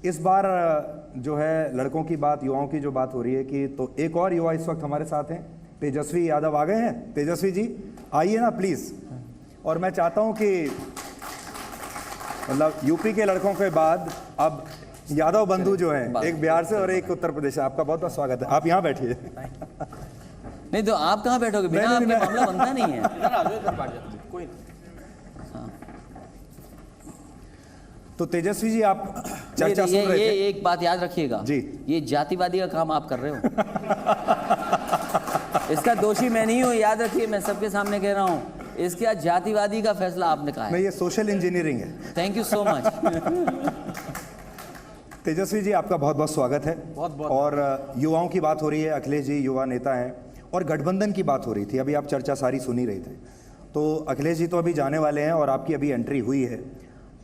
इस बार जो है लड़कों की बात, युवाओं की जो बात हो रही है कि तो एक और युवा इस वक्त हमारे साथ हैं, तेजस्वी यादव आ गए हैं। तेजस्वी जी आइए ना प्लीज। और मैं चाहता हूं कि मतलब यूपी के लड़कों के बाद अब यादव बंधु जो हैं, एक बिहार से और एक उत्तर प्रदेश से, आपका बहुत बहुत स्वागत है। आप यहाँ बैठिए। नहीं तो आप कहाँ बैठोगे, बिना आपके मामला बनता नहीं है। कोई तो तेजस्वी जी आप चर्चा सुन रहे थे। ये एक बात याद रखिएगा जी, ये जातिवादी का काम आप कर रहे हो। इसका दोषी मैं नहीं हूँ, याद रखिए, मैं सबके सामने कह रहा हूँ। इसके जातिवादी का फैसला आपने कहा है। नहीं, ये सोशल इंजीनियरिंग है। Thank you so much. Tejashwi ji आपका बहुत बहुत स्वागत है। बहुत बहुत। और युवाओं की बात हो रही है, अखिलेश जी युवा नेता हैं, और गठबंधन की बात हो रही थी। अभी आप चर्चा सारी सुन ही रहे थे। तो अखिलेश जी तो अभी जाने वाले हैं और आपकी अभी एंट्री हुई है।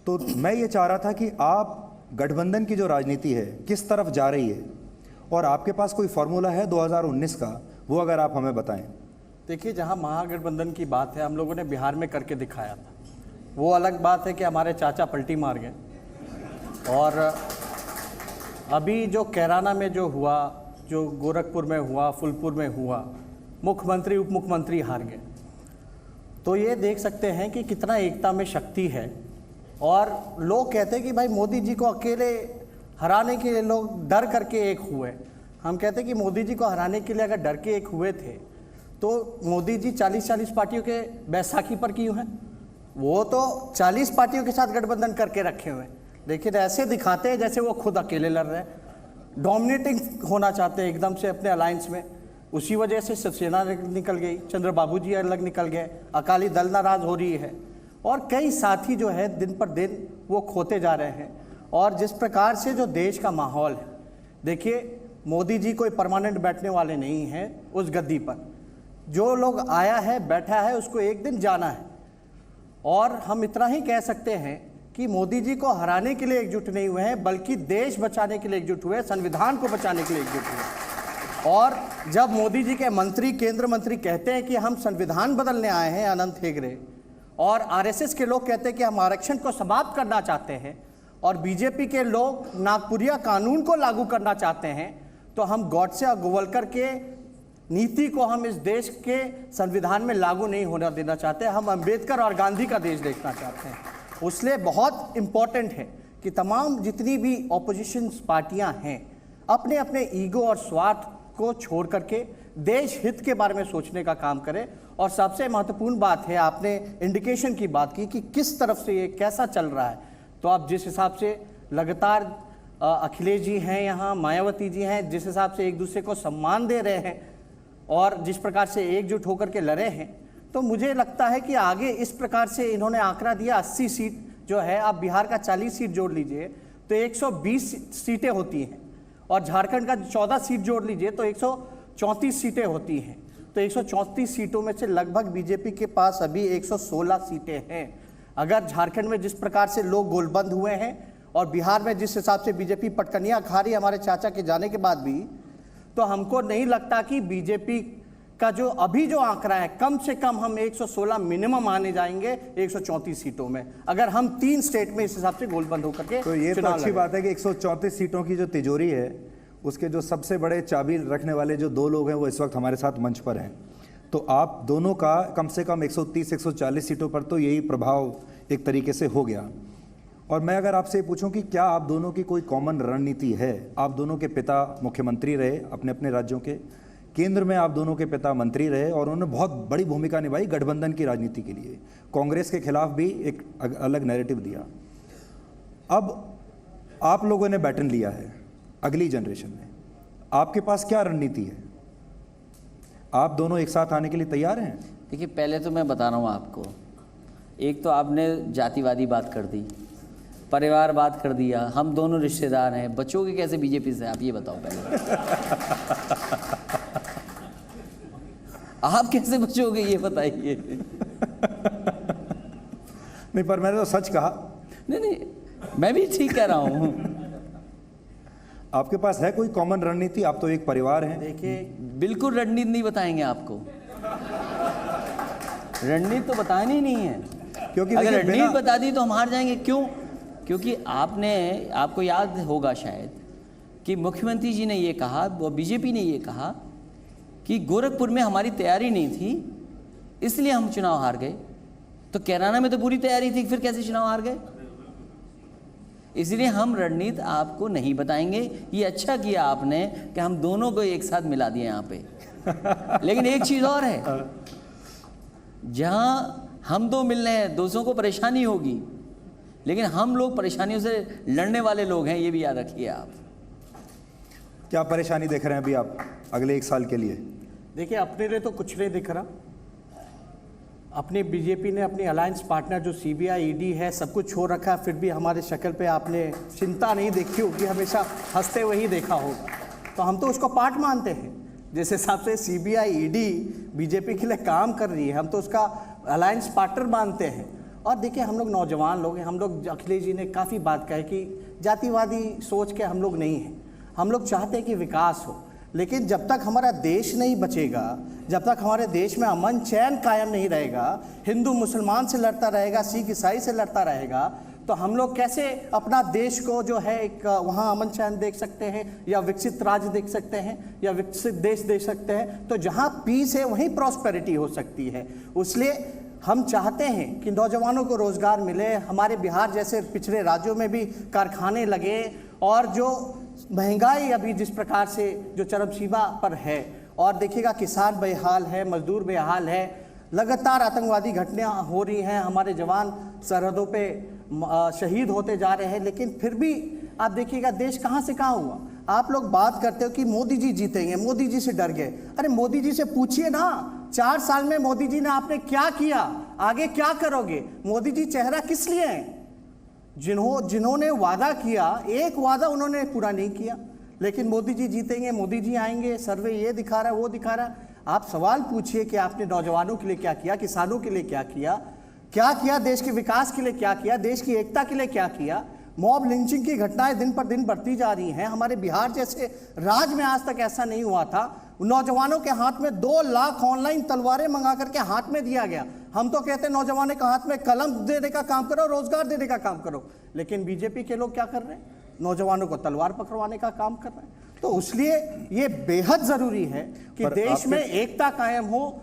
तो मैं ये चाह रहा था कि आप गठबंधन की जो राजनीति है किस तरफ जा रही है, और आपके पास कोई फॉर्मूला है 2019 का, वो अगर आप हमें बताएं। देखिए, जहां महागठबंधन की बात है, हम लोगों ने बिहार में करके दिखाया था। वो अलग बात है कि हमारे चाचा पलटी मार गए, और अभी जो कैराना में जो हुआ, जो गोरखपुर में हुआ, फुलपुर में हुआ, मुख्यमंत्री उप मुख्यमंत्री हार गए। तो ये देख सकते हैं कि कितना एकता में शक्ति है। और लोग कहते हैं कि भाई मोदी जी को अकेले हराने के लिए लोग डर करके एक हुए। हम कहते हैं कि मोदी जी को हराने के लिए अगर डर के एक हुए थे तो मोदी जी 40-40 पार्टियों के बैसाखी पर क्यों हैं? वो तो 40 पार्टियों के साथ गठबंधन करके रखे हुए हैं, लेकिन ऐसे दिखाते हैं जैसे वो खुद अकेले लड़ रहे हैं, डोमिनेटिंग होना चाहते हैं एकदम से अपने अलायंस में। उसी वजह से शिवसेना निकल गई, चंद्रबाबू जी अलग निकल गए, अकाली दल नाराज हो रही है, और कई साथी जो है दिन पर दिन वो खोते जा रहे हैं। और जिस प्रकार से जो देश का माहौल है, देखिए मोदी जी कोई परमानेंट बैठने वाले नहीं हैं उस गद्दी पर। जो लोग आया है, बैठा है, उसको एक दिन जाना है। और हम इतना ही कह सकते हैं कि मोदी जी को हराने के लिए एकजुट नहीं हुए हैं, बल्कि देश बचाने के लिए एकजुट हुए, संविधान को बचाने के लिए एकजुट हुए। और जब मोदी जी के मंत्री, केंद्र मंत्री कहते हैं कि हम संविधान बदलने आए हैं, अनंत हेगड़े, और आरएसएस के लोग कहते हैं कि हम आरक्षण को समाप्त करना चाहते हैं, और बीजेपी के लोग नागपुरिया कानून को लागू करना चाहते हैं, तो हम गॉडसे और गोवलकर के नीति को हम इस देश के संविधान में लागू नहीं होने देना चाहते। हम अंबेडकर और गांधी का देश देखना चाहते हैं। उसलिए बहुत इम्पोर्टेंट है कि तमाम जितनी भी ऑपोजिशन पार्टियां हैं, अपने अपने ईगो और स्वार्थ को छोड़ करके देश हित के बारे में सोचने का काम करें। और सबसे महत्वपूर्ण बात है, आपने इंडिकेशन की बात की कि किस तरफ से ये कैसा चल रहा है। तो आप जिस हिसाब से लगातार अखिलेश जी हैं यहाँ, मायावती जी हैं, जिस हिसाब से एक दूसरे को सम्मान दे रहे हैं और जिस प्रकार से एकजुट होकर के लड़े हैं, तो मुझे लगता है कि आगे इस प्रकार से इन्होंने आंकड़ा दिया 80 सीट जो है, आप बिहार का 40 सीट जोड़ लीजिए तो 120 सीटें होती हैं, और झारखंड का 14 सीट जोड़ लीजिए तो 134 सीटें होती हैं। तो 134 सीटों में से लगभग बीजेपी के पास अभी 116 सीटें हैं। अगर झारखंड में जिस प्रकार से लोग गोलबंद हुए हैं और बिहार में जिस हिसाब से बीजेपी पटकनियां खा रही है हमारे चाचा के जाने के बाद भी, तो हमको नहीं लगता कि बीजेपी का जो अभी जो आंकड़ा है, कम से कम हम 116 मिनिमम आने जाएंगे 134 सीटों में, अगर हम 3 स्टेट में इस हिसाब से गोलबंद होकर के। तो ये तो अच्छी बात है कि 134 सीटों की जो तिजोरी है, उसके जो सबसे बड़े चाबी रखने वाले जो 2 लोग हैं वो इस वक्त हमारे साथ मंच पर हैं। तो आप दोनों का कम से कम 130-140 सीटों पर तो यही प्रभाव एक तरीके से हो गया। और मैं अगर आपसे पूछूं कि क्या आप दोनों की कोई कॉमन रणनीति है? आप दोनों के पिता मुख्यमंत्री रहे अपने अपने राज्यों के, केंद्र में आप दोनों के पिता मंत्री रहे, और उन्होंने बहुत बड़ी भूमिका निभाई गठबंधन की राजनीति के लिए, कांग्रेस के खिलाफ भी एक अलग नैरेटिव दिया। अब आप लोगों ने बैटन लिया है अगली जनरेशन में, आपके पास क्या रणनीति है? आप दोनों एक साथ आने के लिए तैयार हैं? देखिए, पहले तो मैं बता रहा हूँ आपको, एक तो आपने जातिवादी बात कर दी, परिवार बात कर दिया, हम दोनों रिश्तेदार हैं, बचोगे कैसे बीजेपी से? आप ये बताओ पहले। आप कैसे बचोगे ये बताइए। नहीं, पर मैंने तो सच कहा। नहीं, मैं भी ठीक कह रहा हूँ। आपके पास है कोई कॉमन रणनीति? आप तो एक परिवार हैं। देखिए, बिल्कुल रणनीति नहीं बताएंगे आपको, रणनीति तो बतानी नहीं है, क्योंकि अगर रणनीति बता दी तो हम हार जाएंगे। क्यों? क्योंकि आपको याद होगा शायद कि मुख्यमंत्री जी ने ये कहा, वो बीजेपी ने ये कहा कि गोरखपुर में हमारी तैयारी नहीं थी इसलिए हम चुनाव हार गए। तो कैराना में तो पूरी तैयारी थी, फिर कैसे चुनाव हार गए? इसलिए हम रणनीति आपको नहीं बताएंगे। ये अच्छा किया आपने कि हम दोनों को एक साथ मिला दिए यहाँ पे। लेकिन एक चीज़ और है, जहाँ हम दो मिल रहे हैं दूसरों को परेशानी होगी, लेकिन हम लोग परेशानियों से लड़ने वाले लोग हैं, ये भी याद रखिए आप। क्या परेशानी देख रहे हैं अभी आप अगले 1 साल के लिए? देखिए, अपने लिए तो कुछ नहीं दिख रहा। अपने बीजेपी ने अपनी अलायंस पार्टनर जो सीबीआई ईडी है सब कुछ छोड़ रखा है, फिर भी हमारे शक्ल पे आपने चिंता नहीं देखी होगी, हमेशा हंसते हुए ही देखा होगा। तो हम तो उसको पार्ट मानते हैं। जिस हिसाब से सीबीआई ईडी बीजेपी के लिए काम कर रही है, हम तो उसका अलायंस पार्टनर मानते हैं। और देखिए, हम लोग नौजवान लोग हैं, हम लोग, अखिलेश जी ने काफ़ी बात कही कि जातिवादी सोच के हम लोग नहीं हैं। हम लोग चाहते हैं कि विकास हो, लेकिन जब तक हमारा देश नहीं बचेगा, जब तक हमारे देश में अमन चैन कायम नहीं रहेगा, हिंदू मुसलमान से लड़ता रहेगा, सिख ईसाई से लड़ता रहेगा, तो हम लोग कैसे अपना देश को जो है एक वहाँ अमन चैन देख सकते हैं, या विकसित राज्य देख सकते हैं, या विकसित देश देख सकते हैं? तो जहाँ पीस है वहीं प्रॉस्पेरिटी हो सकती है। इसलिए हम चाहते हैं कि नौजवानों को रोज़गार मिले, हमारे बिहार जैसे पिछड़े राज्यों में भी कारखाने लगे, और जो महंगाई अभी जिस प्रकार से जो चरम सीमा पर है, और देखिएगा किसान बेहाल है, मजदूर बेहाल है, लगातार आतंकवादी घटनाएं हो रही हैं, हमारे जवान सरहदों पे शहीद होते जा रहे हैं, लेकिन फिर भी आप देखिएगा देश कहाँ से कहाँ हुआ। आप लोग बात करते हो कि मोदी जी जीतेंगे, मोदी जी से डर गए। अरे मोदी जी से पूछिए ना, 4 साल में मोदी जी ने आपने क्या किया, आगे क्या करोगे? मोदी जी चेहरा किस लिए हैं? जिन्होंने वादा किया, एक वादा उन्होंने पूरा नहीं किया, लेकिन मोदी जी जीतेंगे, मोदी जी आएंगे, सर्वे ये दिखा रहा है, वो दिखा रहा है। आप सवाल पूछिए कि आपने नौजवानों के लिए क्या किया, किसानों के लिए क्या किया, देश के विकास के लिए क्या किया, देश की एकता के लिए क्या किया? मॉब लिंचिंग की घटनाएं दिन पर दिन बढ़ती जा रही हैं। हमारे बिहार जैसे राज्य में आज तक ऐसा नहीं हुआ था। नौजवानों के हाथ में 2 लाख ऑनलाइन तलवारें मंगा करके हाथ में दिया गया। हम तो कहते हैं नौजवानों के हाथ में कलम देने का काम करो, रोजगार देने का काम करो, लेकिन बीजेपी के लोग क्या कर रहे हैं? नौजवानों को तलवार पकड़वाने का काम कर रहे हैं। तो इसलिए ये बेहद जरूरी है कि देश में एकता कायम हो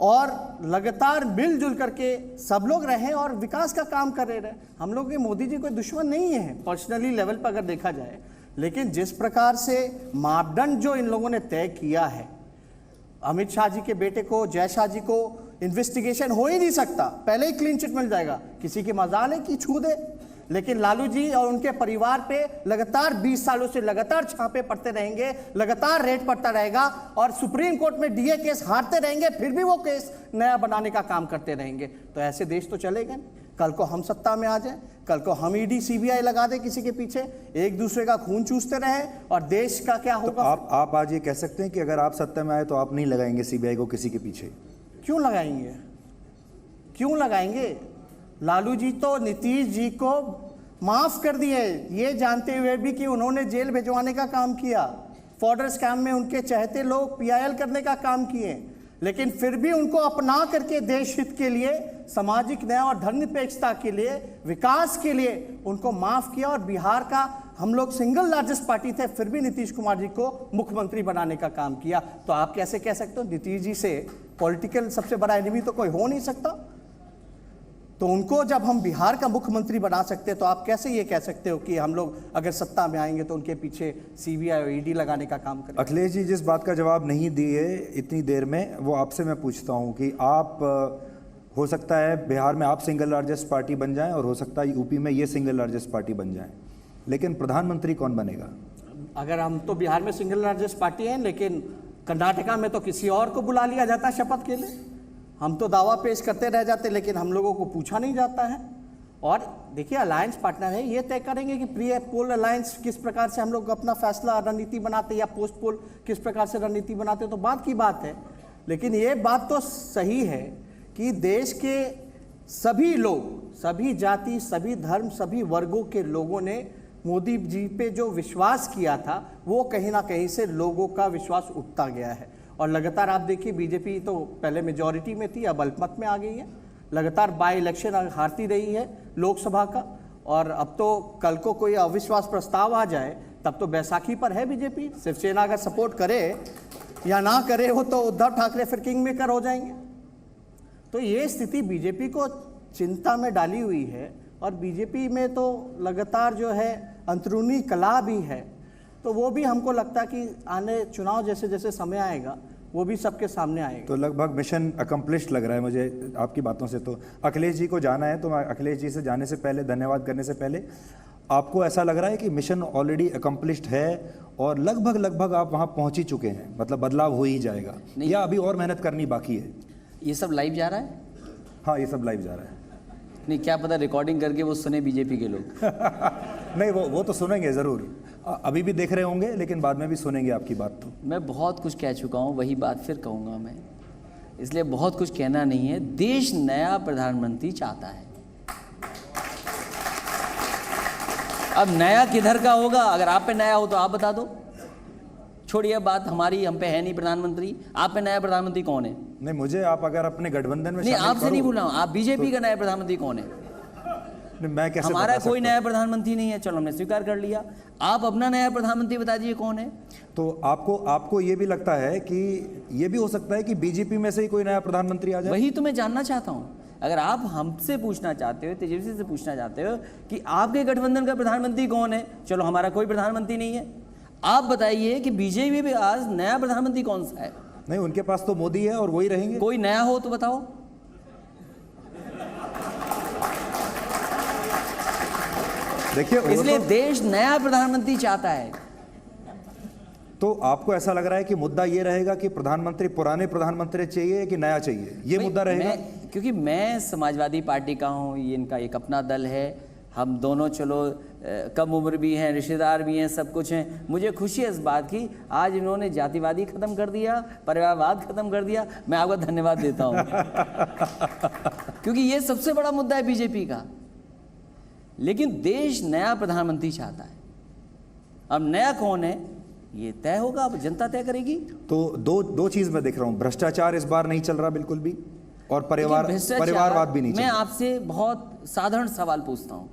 और लगातार मिलजुल करके सब लोग रहें और विकास का काम करे रहे। हम लोग ये मोदी जी कोई दुश्मन नहीं है पर्सनली लेवल पर अगर देखा जाए, लेकिन जिस प्रकार से मापदंड जो इन लोगों ने तय किया है, अमित शाह जी के बेटे को, जय शाह जी को इन्वेस्टिगेशन हो ही नहीं सकता, पहले ही क्लीन चिट मिल जाएगा। किसी की मजाल है कि छू दे, लेकिन लालू जी और उनके परिवार पे लगातार 20 सालों से लगातार छापे पड़ते रहेंगे, लगातार रेड पड़ता रहेगा, और सुप्रीम कोर्ट में डीए केस हारते रहेंगे, फिर भी वो केस नया बनाने का काम करते रहेंगे। तो ऐसे देश तो चलेगा नहीं। कल को हम सत्ता में आ जाए, कल को हम ईडी सीबीआई लगा दे किसी के पीछे, एक दूसरे का खून चूसते रहे, और देश का क्या होगा? तो आप आज ये कह सकते हैं कि अगर आप सत्ता में आए तो आप नहीं लगाएंगे सीबीआई को किसी के पीछे? क्यों लगाएंगे? क्यों लगाएंगे? लालू जी तो नीतीश जी को माफ कर दिए, ये जानते हुए भी कि उन्होंने जेल भिजवाने का काम किया, फॉर्डर स्कैम में उनके चहेते लोग पीआईएल करने का काम किए, लेकिन फिर भी उनको अपना करके देश हित के लिए, सामाजिक न्याय और धर्मनिरपेक्षता के लिए, विकास के लिए उनको माफ किया। और बिहार का हम लोग सिंगल लार्जेस्ट पार्टी थे, फिर भी नीतीश कुमार जी को मुख्यमंत्री बनाने का काम किया। तो आप कैसे कह सकते हो नीतीश जी से पॉलिटिकल सबसे बड़ा एनिमी तो कोई हो नहीं सकता? तो उनको जब हम बिहार का मुख्यमंत्री बना सकते हैं, तो आप कैसे ये कह सकते हो कि हम लोग अगर सत्ता में आएंगे तो उनके पीछे सीबीआई और ईडी लगाने का काम करें? अखिलेश जी जिस बात का जवाब नहीं दिए इतनी देर में, वो आपसे मैं पूछता हूँ कि आप, हो सकता है बिहार में आप सिंगल लार्जेस्ट पार्टी बन जाएं, और हो सकता है यूपी में ये सिंगल लार्जेस्ट पार्टी बन जाएं, लेकिन प्रधानमंत्री कौन बनेगा? अगर हम तो बिहार में सिंगल लार्जेस्ट पार्टी हैं, लेकिन कर्नाटका में तो किसी और को बुला लिया जाता है शपथ के लिए। हम तो दावा पेश करते रह जाते, लेकिन हम लोगों को पूछा नहीं जाता है। और देखिए, अलायंस पार्टनर है, ये तय करेंगे कि प्री पोल अलायंस किस प्रकार से हम लोग अपना फैसला रणनीति बनाते हैं, या पोस्ट पोल किस प्रकार से रणनीति बनाते हैं, तो बात की बात है। लेकिन ये बात तो सही है कि देश के सभी लोग, सभी जाति, सभी धर्म, सभी वर्गों के लोगों ने मोदी जी पे जो विश्वास किया था, वो कहीं ना कहीं से लोगों का विश्वास उठता गया है। और लगातार आप देखिए, बीजेपी तो पहले मेजॉरिटी में थी, अब अल्पमत में आ गई है, लगातार बाई इलेक्शन हारती रही है लोकसभा का, और अब तो कल को कोई अविश्वास प्रस्ताव आ जाए तब तो बैसाखी पर है बीजेपी। शिवसेना अगर सपोर्ट करे या ना करे हो तो उद्धव ठाकरे फिर किंग मेकर हो जाएंगे। तो ये स्थिति बीजेपी को चिंता में डाली हुई है और बीजेपी में तो लगातार जो है अंदरूनी कलह भी है। तो वो भी हमको लगता है कि आने चुनाव जैसे जैसे समय आएगा वो भी सबके सामने आएगा। तो लगभग मिशन अकम्प्लिश्ड लग रहा है मुझे आपकी बातों से। तो अखिलेश जी को जाना है, तो मैं अखिलेश जी से जाने से पहले, धन्यवाद करने से पहले, आपको ऐसा लग रहा है कि मिशन ऑलरेडी अकम्प्लिश्ड है और लगभग आप वहाँ पहुँच ही चुके हैं, मतलब बदलाव हो ही जाएगा, या अभी और मेहनत करनी बाकी है? ये सब लाइव जा रहा है? हाँ, ये सब लाइव जा रहा है। नहीं, क्या पता रिकॉर्डिंग करके वो सुने बीजेपी के लोग। नहीं, वो तो सुनेंगे ज़रूर, अभी भी देख रहे होंगे, लेकिन बाद में भी सुनेंगे आपकी बात। तो मैं बहुत कुछ कह चुका हूँ, वही बात फिर कहूँगा मैं, इसलिए बहुत कुछ कहना नहीं है। देश नया प्रधानमंत्री चाहता है। अब नया किधर का होगा? अगर आप पे नया हो तो आप बता दो। छोड़िए बात हमारी, हम पे है नहीं प्रधानमंत्री। आप पे नया प्रधानमंत्री कौन है? नहीं, मुझे आप अगर अपने गठबंधन में नहीं, आपसे नहीं बोल रहा हूँ, आप बीजेपी का नया प्रधानमंत्री कौन है? मैं कैसे हमारा कोई नया प्रधानमंत्री नहीं है, चलो हमने स्वीकार कर लिया। आप अपना नया प्रधानमंत्री बता दीजिए कौन है। तो आपको ये भी लगता है कि ये भी हो सकता है कि बीजेपी में से ही कोई नया प्रधानमंत्री आ जाए? वही तो मैं जानना चाहता हूँ। अगर आप हमसे पूछना चाहते हो, तेजस्वी से पूछना चाहते हो कि आपके गठबंधन का प्रधानमंत्री कौन है, चलो हमारा कोई प्रधानमंत्री नहीं है। आप बताइए कि बीजेपी में आज नया प्रधानमंत्री कौन सा है? नहीं, उनके पास तो मोदी है और वही रहेंगे। कोई नया हो तो बताओ। देखिए, इसलिए देश नया प्रधानमंत्री चाहता है। तो आपको ऐसा लग रहा है कि मुद्दा ये रहेगा कि प्रधानमंत्री पुराने प्रधानमंत्री चाहिए कि नया चाहिए, ये मुद्दा रहेगा? क्योंकि मैं समाजवादी पार्टी का हूँ, ये इनका एक अपना दल है, हम दोनों चलो कम उम्र भी हैं, रिश्तेदार भी हैं, सब कुछ हैं। मुझे खुशी है इस बात की, आज इन्होंने जातिवादी खत्म कर दिया, परिवारवाद खत्म कर दिया, मैं आपका धन्यवाद देता हूँ। क्योंकि ये सबसे बड़ा मुद्दा है बीजेपी का। लेकिन देश नया प्रधानमंत्री चाहता है। अब नया कौन है ये तय होगा, अब जनता तय करेगी। तो दो चीज मैं देख रहा हूं, भ्रष्टाचार इस बार नहीं चल रहा बिल्कुल भी, और परिवारवाद भी नहीं चल मैं रहा। आपसे बहुत साधारण सवाल पूछता हूं।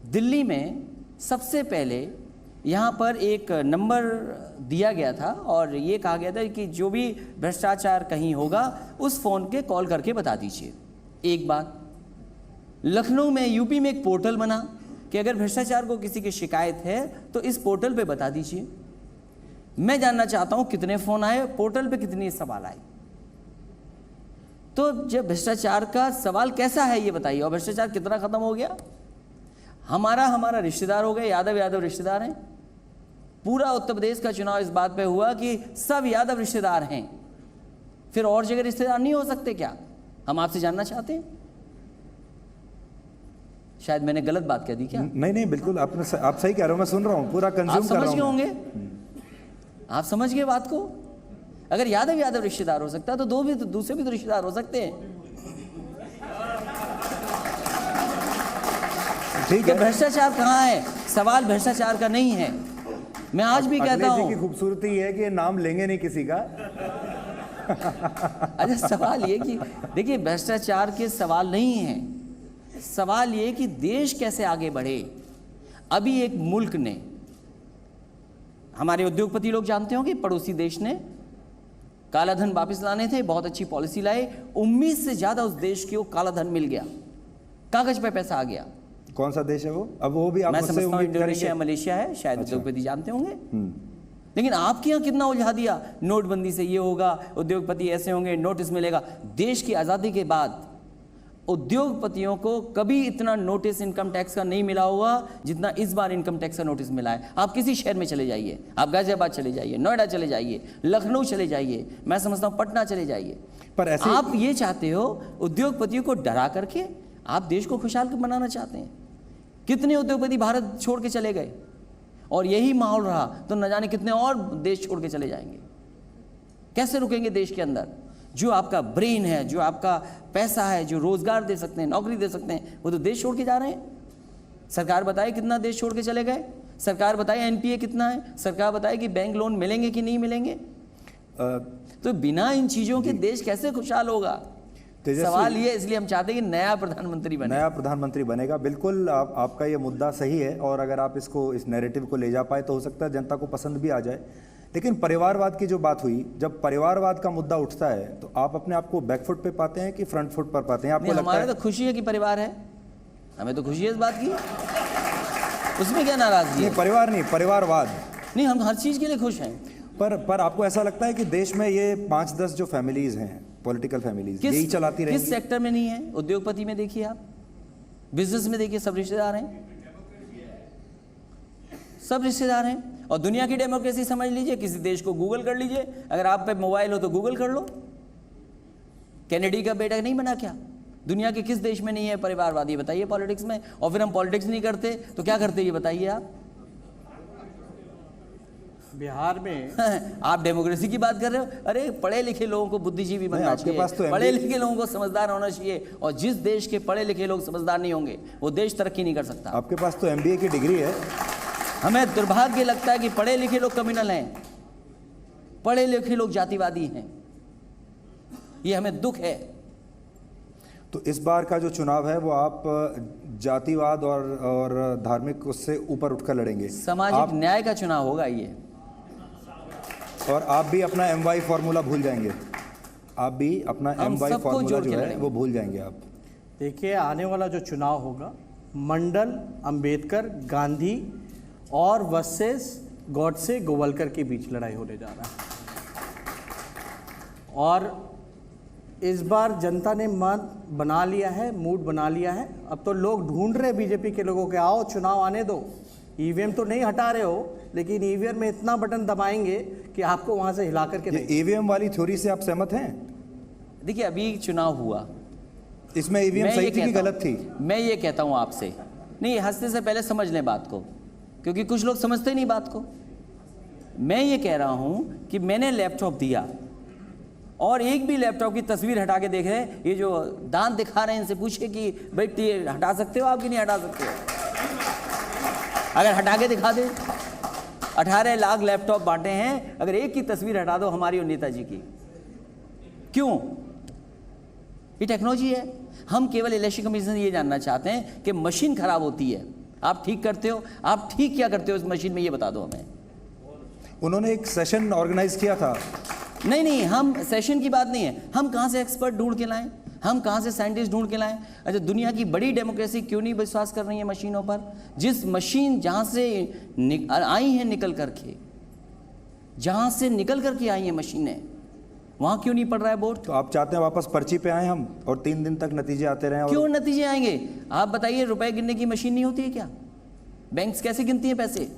दिल्ली में सबसे पहले यहाँ पर एक नंबर दिया गया था और ये कहा गया था कि जो भी भ्रष्टाचार कहीं होगा उस फोन के कॉल करके बता दीजिए। एक बात, लखनऊ में, यूपी में एक पोर्टल बना कि अगर भ्रष्टाचार को किसी की शिकायत है तो इस पोर्टल पे बता दीजिए। मैं जानना चाहता हूं कितने फोन आए, पोर्टल पे कितने सवाल आए। तो जब भ्रष्टाचार का सवाल कैसा है ये बताइए, और भ्रष्टाचार कितना खत्म हो गया। हमारा रिश्तेदार हो गए, यादव रिश्तेदार हैं। पूरा उत्तर प्रदेश का चुनाव इस बात पे हुआ कि सब यादव रिश्तेदार हैं, फिर और जगह रिश्तेदार नहीं हो सकते क्या? हम आपसे जानना चाहते हैं। शायद मैंने गलत बात कह दी क्या? नहीं, बिल्कुल आप सही कह रहे हो, मैं सुन रहा हूँ, पूरा कंज्यूम कर रहा हूँ। आप समझ गए होंगे, आप समझ गए बात को। अगर यादव रिश्तेदार हो सकता है तो दूसरे भी तो रिश्तेदार हो सकते हैं। ठीक है, भ्रष्टाचार कहाँ है? सवाल भ्रष्टाचार का नहीं है। मैं आज भी कहता हूँ, की खूबसूरती है कि नाम लेंगे नहीं किसी का। अच्छा, सवाल ये कि देखिए, भ्रष्टाचार के सवाल नहीं है, सवाल ये कि देश कैसे आगे बढ़े। अभी एक मुल्क ने, हमारे उद्योगपति लोग जानते हो कि पड़ोसी देश ने काला धन वापस लाने थे, बहुत अच्छी पॉलिसी लाए, उम्मीद से ज्यादा उस देश को काला धन मिल गया, कागज पे पैसा आ गया। कौन सा देश है वो? अब वो भी आप मैं समझता हूँ इंडोनेशिया, करेंगे? मलेशिया है, शायद उद्योगपति जानते होंगे। लेकिन आपके यहाँ कितना उलझा दिया, नोटबंदी से ये होगा, उद्योगपति ऐसे होंगे, नोटिस मिलेगा। देश की आज़ादी के बाद उद्योगपतियों को कभी इतना नोटिस इनकम टैक्स का नहीं मिला होगा जितना इस बार इनकम टैक्स का नोटिस मिला है। आप किसी शहर में चले जाइए, आप गाजियाबाद चले जाइए, नोएडा चले जाइए, लखनऊ चले जाइए, मैं समझता हूँ पटना चले जाइए। पर ऐसे आप ये चाहते हो उद्योगपतियों को डरा करके आप देश को खुशहाल बनाना चाहते हैं। कितने उद्योगपति भारत छोड़ के चले गए, और यही माहौल रहा तो न जाने कितने और देश छोड़ के चले जाएंगे। कैसे रुकेंगे देश के अंदर? जो आपका ब्रेन है, जो आपका पैसा है, जो रोजगार दे सकते हैं, नौकरी दे सकते हैं, वो तो देश छोड़ के जा रहे हैं। सरकार बताए कितना देश छोड़ के चले गए, सरकार बताए एनपीए कितना है, सरकार बताए कि बैंक लोन मिलेंगे कि नहीं मिलेंगे। तो बिना इन चीजों के देश कैसे खुशहाल होगा? तेजस्वी- सवाल ये, इसलिए हम चाहते हैं कि नया प्रधानमंत्री बने। नया प्रधानमंत्री बनेगा, बिल्कुल आपका ये मुद्दा सही है, और अगर आप इसको, इस नैरेटिव को ले जा पाए तो हो सकता है जनता को पसंद भी आ जाए। लेकिन परिवारवाद की जो बात हुई, जब परिवारवाद का मुद्दा उठता है तो आप अपने आप को बैकफुट पे पाते हैं कि फ्रंट फुट पर पाते हैं? आपको नहीं, लगता हमारे है? तो खुशी है कि परिवार है, हमें तो खुशी है इस बात की, उसमें क्या नाराजगी है? नहीं, परिवार नहीं, परिवारवाद। नहीं, हम हर चीज के लिए खुश हैं। पर आपको ऐसा लगता है कि देश में ये 5-10 जो फैमिलीज हैं, पॉलिटिकल फैमिलीज, यही चलाती किस रहेंगी? सेक्टर में नहीं है? उद्योगपति में देखिए आप, बिजनेस में देखिए, सब रिश्तेदार हैं, सब रिश्तेदार हैं। और दुनिया की डेमोक्रेसी समझ लीजिए, किसी देश को गूगल कर लीजिए, अगर आप पे मोबाइल हो तो गूगल कर लो। कैनेडी का बेटा नहीं बना क्या? दुनिया के किस देश में नहीं है परिवारवाद, ये बताइए पॉलिटिक्स में। और फिर हम पॉलिटिक्स नहीं करते तो क्या करते, ये बताइए आप। बिहार में आप डेमोक्रेसी की बात कर रहे हो? अरे पढ़े लिखे लोगों को बुद्धिजीवी बनना आपके चाहिए, पास तो पढ़े MBA लिखे लोगों को समझदार होना चाहिए, और जिस देश के पढ़े लिखे लोग समझदार नहीं होंगे वो देश तरक्की नहीं कर सकता। आपके पास तो MBA की डिग्री है। हमें दुर्भाग्य लगता है कि पढ़े लिखे लोग कम्युनल हैं, पढ़े लिखे लोग जातिवादी हैं, ये हमें दुख है। तो इस बार का जो चुनाव है वो आप जातिवाद और धार्मिक उससे ऊपर उठकर लड़ेंगे? सामाजिक न्याय का चुनाव होगा ये। और आप भी अपना MY फॉर्मूला भूल जाएंगे? आप भी अपना हम MY सबको फॉर्मूला जोड़ जो के है लड़ेंगे। वो भूल जाएंगे आप? देखिए, आने वाला जो चुनाव होगा, मंडल, अंबेडकर, गांधी और वर्सेस गॉडसे, गोवलकर के बीच लड़ाई होने जा रहा है। और इस बार जनता ने मन बना लिया है, मूड बना लिया है। अब तो लोग ढूंढ रहे बीजेपी के लोगों के, आओ चुनाव आने दो। ईवीएम तो नहीं हटा रहे हो, लेकिन ईवीएम में इतना बटन दबाएंगे कि आपको वहां से हिला करके ये EVM वाली थ्योरी से आप सहमत हैं? देखिए, अभी चुनाव हुआ, इसमें EVM मैं सही ये थी कि कहता गलत थी? हूं- मैं ये कहता हूं आपसे, नहीं हंसने से पहले समझ लें बात को, क्योंकि कुछ लोग समझते ही नहीं बात को। मैं ये कह रहा हूं कि मैंने लैपटॉप दिया और एक भी लैपटॉप की तस्वीर हटा के देख रहे हैं, ये जो दांत दिखा रहे हैं इनसे पूछिए कि भाई ये हटा सकते हो आप कि नहीं हटा सकते हो। अगर हटा के दिखा दे, 18 लाख लैपटॉप बांटे हैं, अगर एक की तस्वीर हटा दो हमारी और नेताजी की, क्यों? ये टेक्नोलॉजी है। हम केवल इलेक्शन कमीशन से ये जानना चाहते हैं कि मशीन खराब होती है, आप ठीक करते हो, आप ठीक क्या करते हो इस मशीन में, ये बता दो हमें। उन्होंने एक सेशन ऑर्गेनाइज किया था। नहीं, हम सेशन की बात नहीं है, हम कहाँ से एक्सपर्ट ढूंढ के लाएं, हम कहाँ से साइंटिस्ट ढूंढ के लाएं? अच्छा, दुनिया की बड़ी डेमोक्रेसी क्यों नहीं विश्वास कर रही है मशीनों पर? जिस मशीन जहाँ से आई हैं निकल करके, जहाँ से निकल करके आई हैं मशीनें, वहाँ क्यों नहीं पड़ रहा है वोट? तो आप चाहते हैं वापस पर्ची पे आए हम और 3 दिन तक नतीजे आते रहें? क्यों नतीजे आएंगे? आप बताइए, रुपए गिनने की मशीन नहीं होती है क्या? बैंक्स कैसे गिनती हैं पैसे?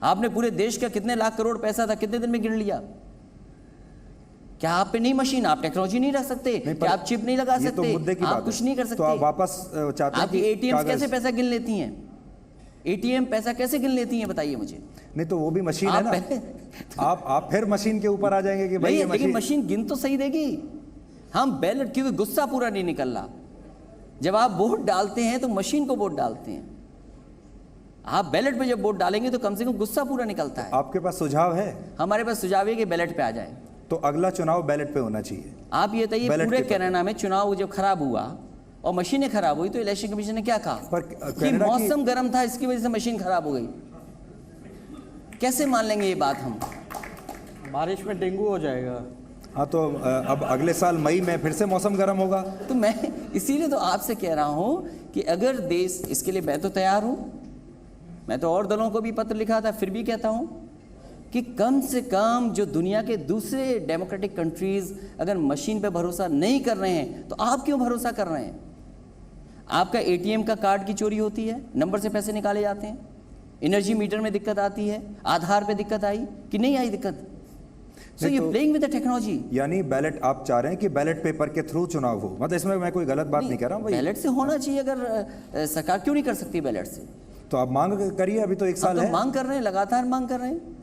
आपने पूरे देश का कितने लाख करोड़ पैसा था, कितने दिन में गिन लिया? क्या आप पे नहीं मशीन, आप टेक्नोलॉजी नहीं रख सकते? क्या आप चिप नहीं लगा ये तो सकते? मुद्दे की आप बात कुछ है। नहीं कर तो सकते। आप वापस चाहते हैं आपकी कि ATM कागज- कैसे पैसा गिन लेती हैं? ATM पैसा कैसे गिन लेती हैं, बताइए मुझे। नहीं तो वो भी मशीन है आप ना। पहले- आप फिर मशीन के ऊपर आ जाएंगे कि भाई नहीं, ये लेकिन मशीन। मशीन गिन तो सही देगी। हम बैलेट, क्योंकि गुस्सा पूरा नहीं निकल रहा। जब आप वोट डालते हैं तो मशीन को वोट डालते हैं, आप बैलेट पे जब वोट डालेंगे तो कम से कम गुस्सा पूरा निकलता है। आपके पास सुझाव है? हमारे पास सुझाव है कि बैलेट पे आ जाए। तो अगला चुनाव बैलेट पे होना चाहिए। आप ये बताइए, बैलेट पूरे पेपर। कनाडा में चुनाव जब खराब हुआ और मशीनें खराब हुई तो इलेक्शन कमीशन ने क्या कहा? पर कि कनाडा की- मौसम गर्म था, इसकी वजह से मशीन खराब हो गई। कैसे मान लेंगे ये बात हम? बारिश में डेंगू हो जाएगा। हाँ, तो अब अगले साल मई में फिर से मौसम गर्म होगा। तो मैं इसीलिए तो आपसे कह रहा हूं कि अगर देश, इसके लिए मैं तो तैयार हूं, मैं तो और दलों को भी पत्र लिखा था, फिर भी कहता हूं कि कम से कम जो दुनिया के दूसरे डेमोक्रेटिक कंट्रीज अगर मशीन पे भरोसा नहीं कर रहे हैं तो आप क्यों भरोसा कर रहे हैं? आपका ATM का कार्ड की चोरी होती है, नंबर से पैसे निकाले जाते हैं, एनर्जी मीटर में दिक्कत आती है, आधार पे दिक्कत आई कि नहीं आई दिक्कत? सो नहीं यू तो- प्लेइंग विद द टेक्नोलॉजी। यानी बैलेट आप चाह रहे हैं कि बैलेट पेपर के थ्रू चुनाव हो? मतलब इसमें मैं कोई गलत बात नहीं कह रहा हूँ भाई। बैलेट से होना चाहिए। अगर सरकार क्यों नहीं कर सकती बैलेट से? तो आप मांग करिए, अभी तो 1 हम साल तो है। मांग कर रहे हैं, लगातार मांग कर रहे हैं।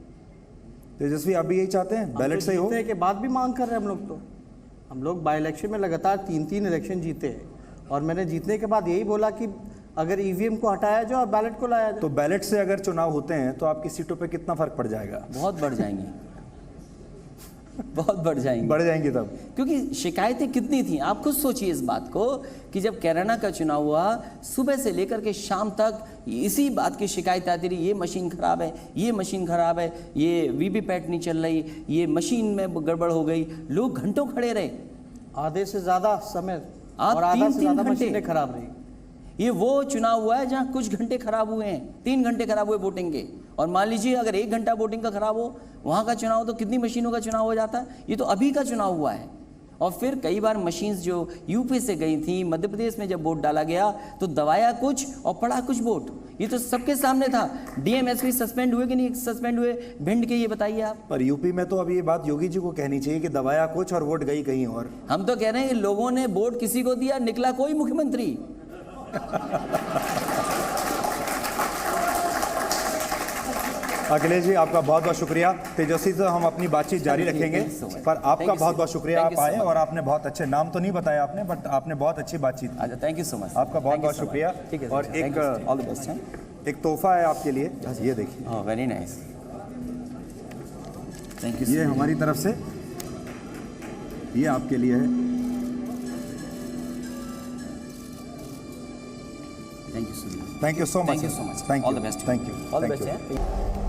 तेजस्वी, आप भी यही चाहते हैं बैलेट से ही हो? जीतने के बाद भी मांग कर रहे हैं हम लोग। तो हम लोग बाई इलेक्शन में लगातार 3-3 इलेक्शन जीते हैं, और मैंने जीतने के बाद यही बोला कि अगर ईवीएम को हटाया जाए और बैलेट को लाया जाए। तो बैलेट से अगर चुनाव होते हैं तो आपकी सीटों पे कितना फर्क पड़ जाएगा? बहुत बढ़ जाएंगे। बहुत बढ़ जाएंगी। बढ़ जाएंगी तब। क्योंकि शिकायतें कितनी थी, आप खुद सोचिए इस बात को कि जब कैराना का चुनाव हुआ, सुबह से लेकर के शाम तक इसी बात की शिकायत आती रही, ये मशीन खराब है, ये मशीन खराब है, ये वीवीपैट नहीं चल रही, ये मशीन में गड़बड़ हो गई। लोग घंटों खड़े रहे, आधे से ज़्यादा समय आप और आधा से 3-3 ज़्यादा घंटे। मशीनें खराब रही। ये वो चुनाव हुआ है जहां कुछ घंटे खराब हुए हैं, 3 घंटे खराब हुए वोटिंग के। और मान लीजिए अगर 1 घंटा वोटिंग का खराब हो, वहां का चुनाव तो कितनी मशीनों का चुनाव हो जाता। ये तो अभी का चुनाव हुआ है। और फिर कई बार मशीन्स जो यूपी से गई थी, मध्य प्रदेश में जब वोट डाला गया तो दबाया कुछ और पड़ा कुछ वोट। ये तो सबके सामने था। डीएमएसपी सस्पेंड हुए कि नहीं सस्पेंड हुए, भिंड के, ये बताइए आप। पर यूपी में तो अब ये बात योगी जी को कहनी चाहिए कि दबाया कुछ और वोट गई कहीं और। हम तो कह रहे हैं कि लोगों ने वोट किसी को दिया, निकला कोई मुख्यमंत्री। अखिलेश जी आपका बहुत बहुत शुक्रिया। तेजस्वी से हम अपनी बातचीत जारी रखेंगे, पर आपका बहुत बहुत शुक्रिया, आप आए और आपने बहुत अच्छे, नाम तो नहीं बताया आपने, बट आपने बहुत अच्छी बातचीत की। अच्छा, थैंक यू सो मच। आपका बहुत बहुत शुक्रिया। ठीक है, और एक ऑल द बेस्ट। एक तोहफा है आपके लिए, ये देखिए। Very nice, thank you. ये हमारी तरफ से, ये आपके लिए है। Thank you so much. Thank you so much. Thank you so much. Thank All you, the best. Thank you, All the thank best. You. Yeah.